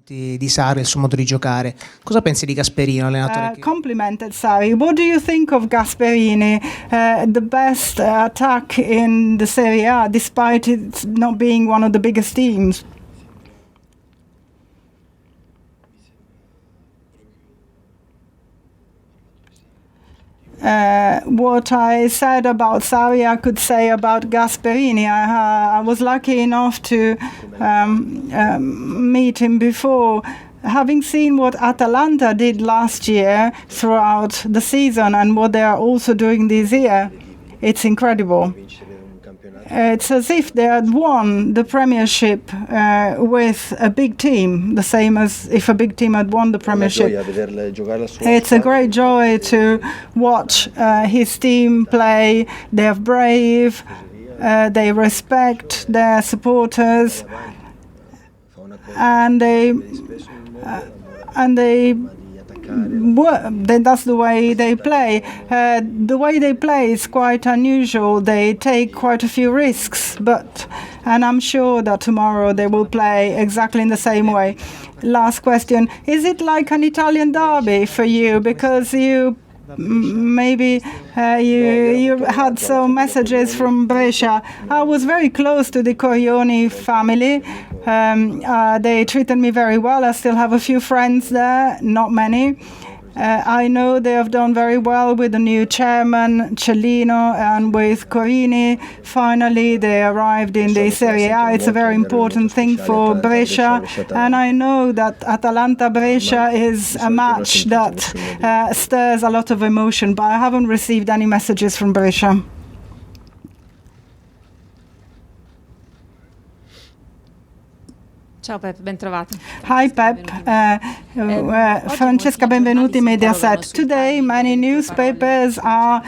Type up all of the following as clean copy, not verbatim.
di Sarri e il suo modo di giocare. Cosa pensi di Gasperino, allenatore? Complimented Sarri. What do you think of Gasperini, the best attack in the Serie A, despite it not being one of the biggest teams? What I said about Sarri, I could say about Gasperini. I was lucky enough to meet him before. Having seen what Atalanta did last year throughout the season and what they are also doing this year, it's incredible. It's as if they had won the Premiership with a big team, the same as if a big team had won the Premiership. It's a great joy to watch his team play. They are brave, they respect their supporters, and that's the way they play. The way they play is quite unusual. They take quite a few risks, and I'm sure that tomorrow they will play exactly in the same way. Last question: is it like an Italian derby for you? Because you had some messages from Brescia. I was very close to the Corioni family. They treated me very well. I still have a few friends there, not many. I know they have done very well with the new chairman, Cellino, and with Corini. Finally, they arrived in the Serie A. It's a very important thing for Brescia. And I know that Atalanta-Brescia is a match that stirs a lot of emotion, but I haven't received any messages from Brescia. Ciao Pep, ben trovato. Hi Pep, Francesca Benvenuti, Mediaset. Today many newspapers are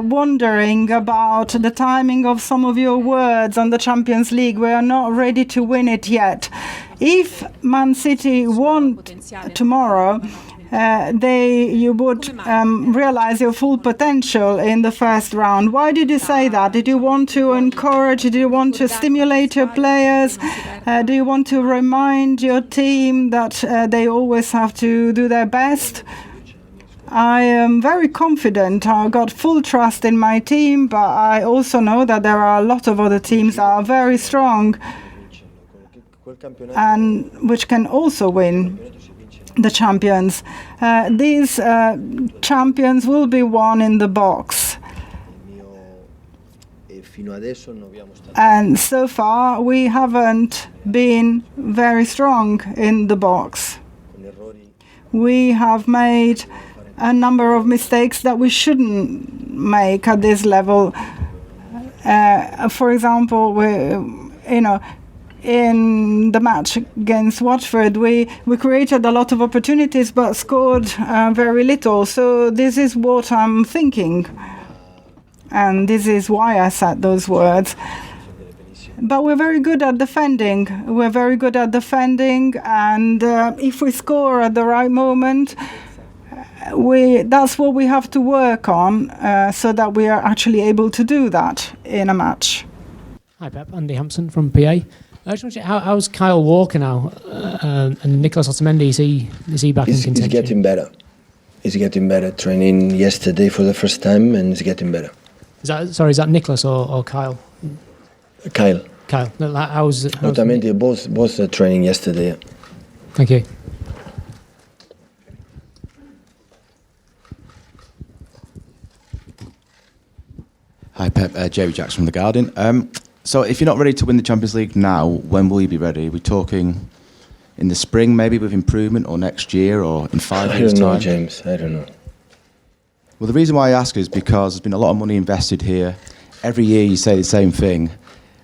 wondering about the timing of some of your words on the Champions League. We are not ready to win it yet. If Man City won tomorrow, you would realize your full potential in the first round. Why did you say that? Did you want to encourage? Did you want to stimulate your players? Do you want to remind your team that they always have to do their best? I am very confident. I got full trust in my team, but I also know that there are a lot of other teams that are very strong and which can also win the champions. These champions will be won in the box. And so far, we haven't been very strong in the box. We have made a number of mistakes that we shouldn't make at this level. For example, in the match against Watford, we created a lot of opportunities but scored very little. So this is what I'm thinking. And this is why I said those words. But we're very good at defending. And if we score at the right moment, that's what we have to work on so that we are actually able to do that in a match. Hi Pep, Andy Hampson from PA. I just want to check, how's Kyle Walker now? And Nicolas Otamendi, is he back in contention? He's getting better. Training yesterday for the first time, and he's getting better. Is that Nicolas or Kyle? Kyle. How's Otamendi, both training yesterday. Thank you. Hi Pep, Jerry Jackson from The Guardian. So if you're not ready to win the Champions League now, when will you be ready? Are we talking in the spring maybe with improvement, or next year, or in 5 years' time? I don't know, James. I don't know. Well, the reason why I ask is because there's been a lot of money invested here. Every year you say the same thing,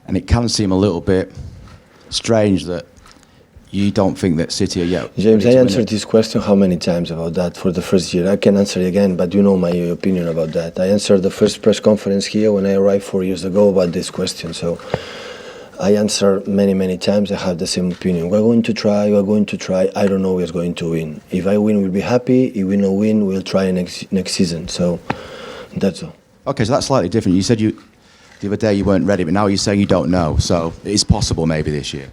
and it can seem a little bit strange that you don't think that City are yet. James, I answered this question how many times about that for the first year? I can answer it again, but you know my opinion about that. I answered the first press conference here when I arrived 4 years ago about this question. So I answer many times. I have the same opinion. We're going to try. I don't know who's going to win. If I win, we'll be happy. If we don't win, we'll try next season. So that's all. Okay, so that's slightly different. You said the other day you weren't ready, but now you're saying you don't know. So it is possible maybe this year.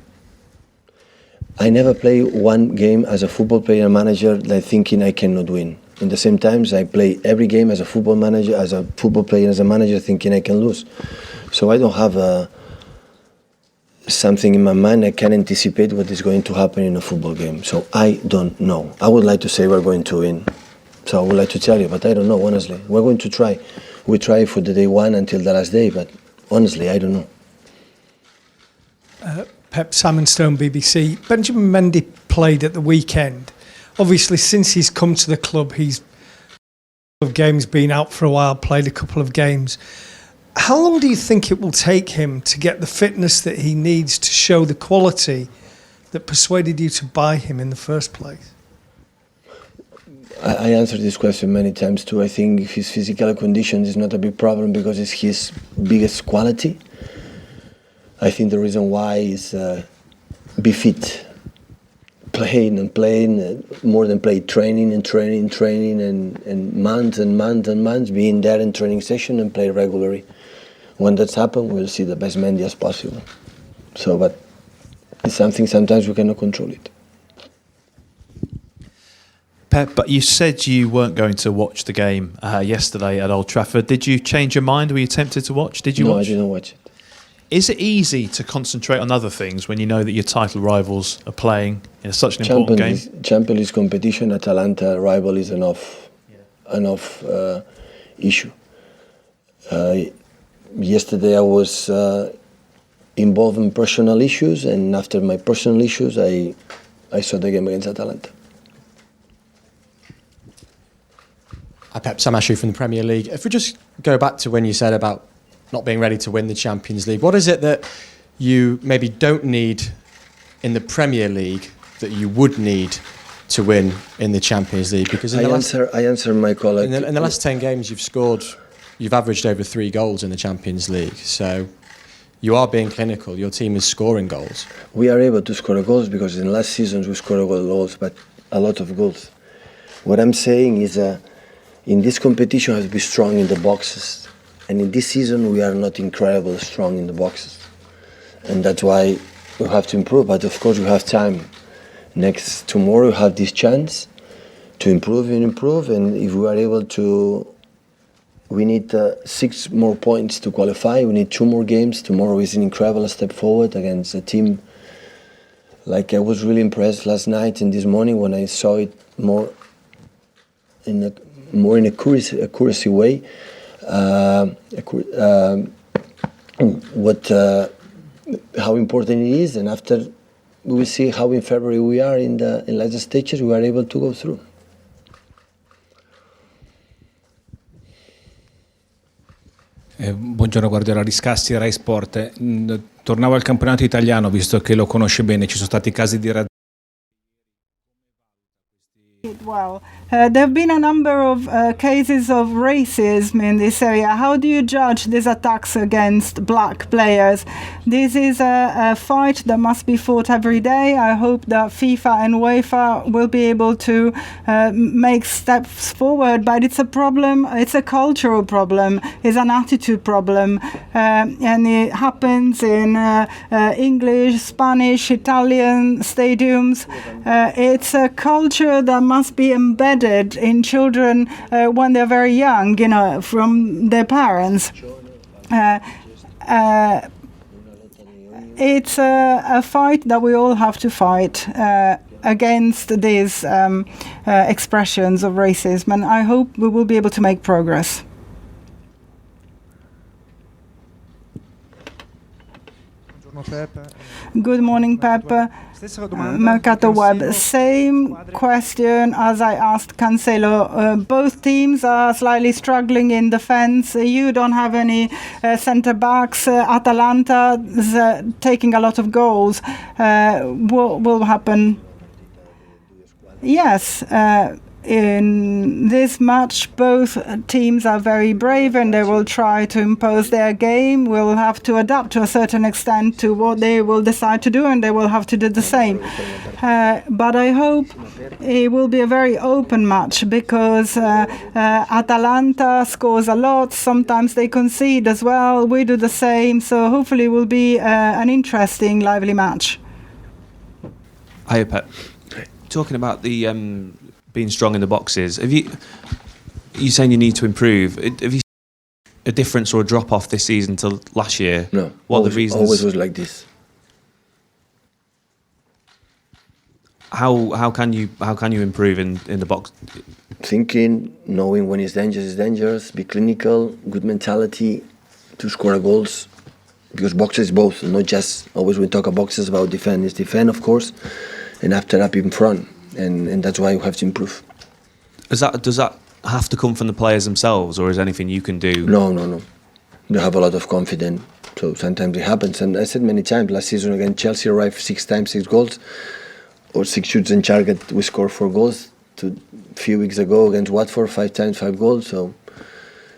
I never play one game as a football player and manager like thinking I cannot win. In the same times, I play every game as a football manager, as a football player, as a manager, thinking I can lose. So I don't have something in my mind. I can anticipate what is going to happen in a football game. So I don't know. I would like to say we're going to win. So I would like to tell you, but I don't know, honestly. We're going to try. We try for the day one until the last day, but honestly, I don't know. Pep, Simon Stone, BBC. Benjamin Mendy played at the weekend. Obviously, since he's come to the club, he's of games, been out for a while, played a couple of games. How long do you think it will take him to get the fitness that he needs to show the quality that persuaded you to buy him in the first place? I answered this question many times too. I think his physical condition is not a big problem because it's his biggest quality. I think the reason why is be fit, playing, more than play, training and months being there in training session and play regularly. When that's happened, we'll see the best Mendy as possible. So, but it's something sometimes we cannot control it. Pep, but you said you weren't going to watch the game yesterday at Old Trafford. Did you change your mind? Were you tempted to watch? Did you watch? No, I didn't watch it. Is it easy to concentrate on other things when you know that your title rivals are playing in such an important game? Champions League competition, Atalanta rival is enough issue. Yesterday I was involved in personal issues, and after my personal issues, I saw the game against Atalanta. Pep, Sam Ashley from the Premier League. If we just go back to when you said about not being ready to win the Champions League, what is it that you maybe don't need in the Premier League that you would need to win in the Champions League? Because I answer my colleague. In the last 10 games you've averaged over 3 goals in the Champions League. So you are being clinical. Your team is scoring goals. We are able to score goals because in last seasons we scored goals, but a lot of goals. What I'm saying is in this competition we have to be strong in the boxes. And in this season, we are not incredibly strong in the boxes. And that's why we have to improve. But of course, we have time. Tomorrow, we have this chance to improve. And if we are able to, we need 6 more points to qualify. We need 2 more games. Tomorrow is an incredible step forward against a team. Like I was really impressed last night and this morning when I saw it more in a accuracy way. How important it is, and after we will see how in February we are in later stages we are able to go through. Buongiorno Guardiola, Riscassi, Rai Sport. Tornavo al campionato italiano, visto che lo conosce bene, ci sono stati casi di Well, there have been a number of cases of racism in this area. How do you judge these attacks against black players? This is a fight that must be fought every day. I hope that FIFA and UEFA will be able to make steps forward, but it's a problem. It's a cultural problem. It's an attitude problem. And it happens in English, Spanish, Italian stadiums. It's a culture that must be embedded in children when they're very young, from their parents. It's a fight that we all have to fight against these expressions of racism, and I hope we will be able to make progress. Good morning, Pep. Mercato Web. Same question as I asked Cancelo. Both teams are slightly struggling in defense. You don't have any centre-backs. Atalanta is taking a lot of goals. What will happen? Yes. In this match, both teams are very brave and they will try to impose their game. We'll have to adapt to a certain extent to what they will decide to do, and they will have to do the same. But I hope it will be a very open match because Atalanta scores a lot. Sometimes they concede as well. We do the same. So hopefully it will be an interesting, lively match. Hi, Pep. Talking about the being strong in the boxes, you saying you need to improve? Have you seen a difference or a drop off this season to last year? No. What are the reasons? Always was like this. How can you improve in the box? Thinking, knowing when it's dangerous, be clinical, good mentality to score goals. Because boxes both, not just always we talk about boxes about defend. It's defend, of course, and after up in front, and that's why you have to improve. Does that have to come from the players themselves, or is anything you can do? No. They have a lot of confidence, so sometimes it happens. And I said many times last season against Chelsea, arrived 6 times 6 goals, or 6 shoots on target. We scored 4 goals. A few weeks ago against Watford, 5 times 5 goals. So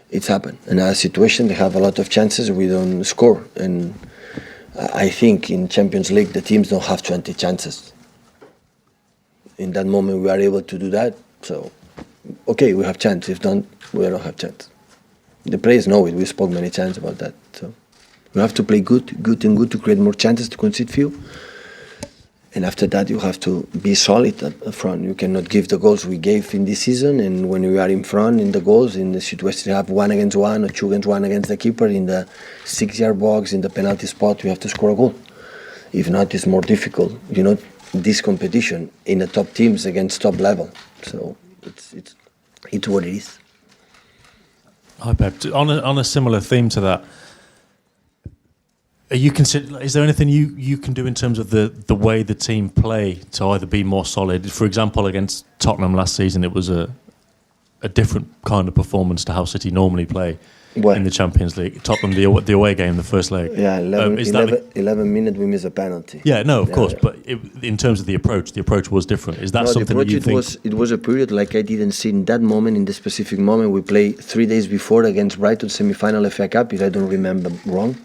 it's happened. In our situation, they have a lot of chances. We don't score, and I think in Champions League the teams don't have 20 chances. In that moment, we are able to do that. So, okay, we have chance. If don't, we don't have chance. The players know it. We spoke many times about that. So, we have to play good to create more chances to concede few. And after that, you have to be solid at front. You cannot give the goals we gave in this season. And when we are in front in the goals, in the situation, you have 1 against 1 or 2 against 1 against the keeper in the 6-yard box, in the penalty spot, you have to score a goal. If not, it's more difficult. You know, this competition in the top teams against top level. So it's what it is. Hi, Pep. On a similar theme to that, is there anything you can do in terms of the way the team play to either be more solid? For example, against Tottenham last season, it was a different kind of performance to how City normally play in the Champions League. Tottenham, the away game, the first leg. Yeah, 11 minutes we miss a penalty. Yeah, no, of course. But in terms of the approach was different. Is that something that you think? It was a period like I didn't see in that moment, in the specific moment. We played 3 days before against Brighton, semi-final FA Cup, if I don't remember wrong.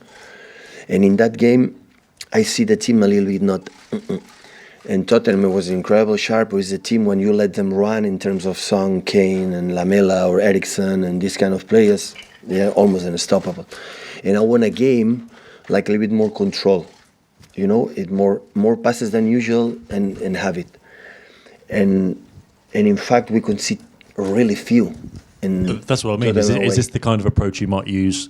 And in that game, I see the team a little bit not. And Tottenham was incredible sharp with the team when you let them run in terms of Son, Kane, and Lamela or Eriksen and these kind of players. They're almost unstoppable. And I won a game like a little bit more control. You know, it more passes than usual and have it. And in fact, we concede really few. That's what I mean. Is this the kind of approach you might use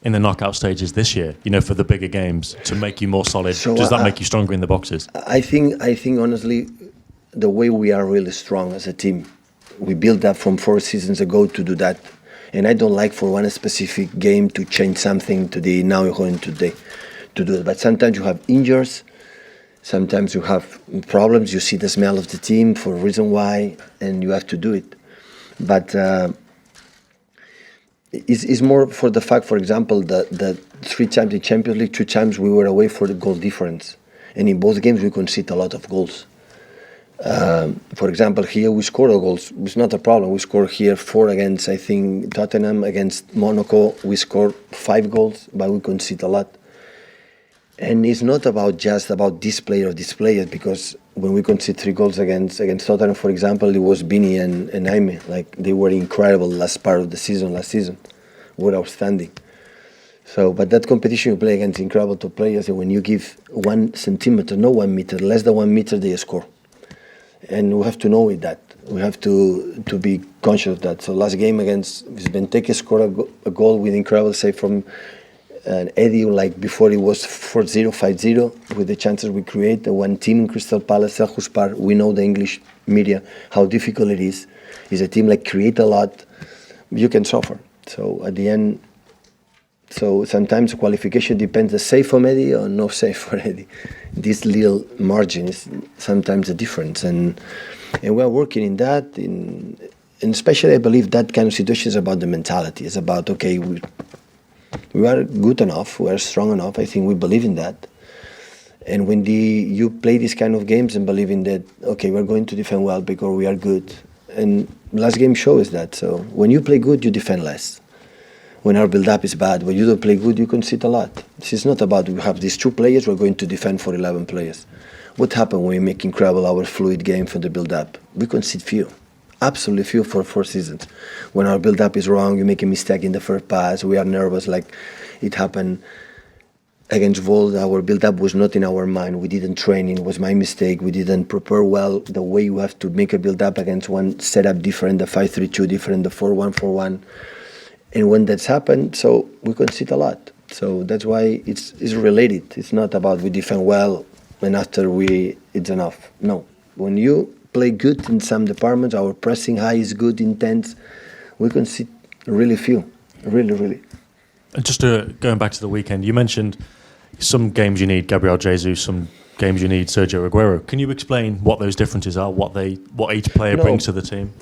in the knockout stages this year, for the bigger games, to make you more solid? So does that make you stronger in the boxes? I think honestly, the way we are really strong as a team, we built up from 4 seasons ago to do that. And I don't like for one specific game to change something today, now you're going to do it. But sometimes you have injuries, sometimes you have problems, you see the smell of the team for a reason why, and you have to do it. But it's more for the fact, for example, that 3 times in Champions League, 2 times we were away for the goal difference. And in both games we conceded a lot of goals. For example, here we scored goals. It's not a problem. We scored here 4 against, I think, Tottenham. Against Monaco, we scored 5 goals, but we conceded a lot. And it's not just about this player or this player, because when we conceded 3 goals against Tottenham, for example, it was Beanie and Jaime. Like, they were incredible last part of the season. Last season, were outstanding. So, but that competition you play against incredible top players, and when you give 1 centimeter, no 1 meter, less than 1 meter, they score. And we have to know that. We have to be conscious of that. So last game against Benteke scored a goal with incredible save from Eddie, like before it was 4-0, 5-0, with the chances we create. The one team in Crystal Palace, Selhurst Park, we know the English media, how difficult it is. It's a team like create a lot, you can suffer. So at the end, so sometimes qualification depends the save for Eddie or no save for Eddie. This little margin is sometimes a difference, and we are working in that. And especially, I believe that kind of situation is about the mentality. It's about, okay, we are good enough, we are strong enough. I think we believe in that. And when you play these kind of games and believe in that, okay, we're going to defend well because we are good. And last game shows that. So when you play good, you defend less. When our build-up is bad, when you don't play good, you concede a lot. This is not about we have these 2 players, we're going to defend for 11 players. What happened when we make incredible our fluid game for the build-up? We concede few, absolutely few for 4 seasons. When our build-up is wrong, you make a mistake in the first pass, we are nervous like it happened. against Volt, our build-up was not in our mind. We didn't train. It was my mistake. We didn't prepare well the way you have to make a build-up against one setup different, the 5-3-2 different, the 4-1-4-1. And when that's happened, so we concede a lot. So that's why it's related. It's not about we defend well and after it's enough. No. When you play good in some departments, our pressing high is good, intense, we concede really few. Really. And just going back to the weekend, you mentioned some games you need Gabriel Jesus, some games you need Sergio Aguero. Can you explain what those differences are, what each player brings to the team?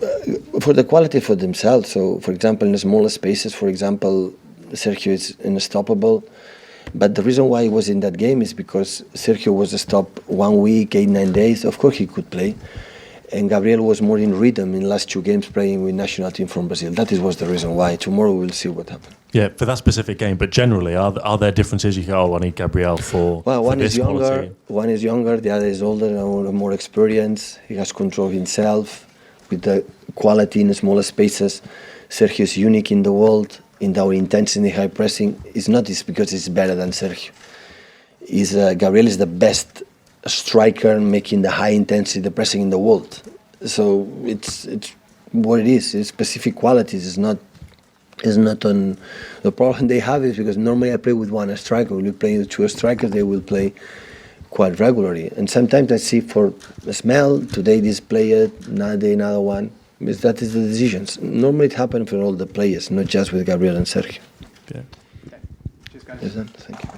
For the quality for themselves. So, for example, in the smaller spaces, for example, Sergio is unstoppable. But the reason why he was in that game is because Sergio was stopped 1 week, 8-9 days. Of course he could play. And Gabriel was more in rhythm in the last 2 games playing with national team from Brazil. That was the reason why. Tomorrow we'll see what happens. Yeah, for that specific game. But generally, are there differences? You go, I need Gabriel for one this is younger. quality? One is younger. The other is older and more experienced. He has control himself with the quality in the smaller spaces. Sergio is unique in the world. In our intensity, high pressing, it's not just because it's better than Sergio. Gabriel is the best striker making the high intensity, the pressing in the world. So it's what it is. It's specific qualities. It's not on the problem they have is because normally I play with one striker. When we play with 2 strikers, they will play quite regularly. And sometimes I see for a smell today this player, another day another one. Because that is the decisions. Normally it happens for all the players, not just with Gabriel and Sergio. Yeah. Yes, thank you.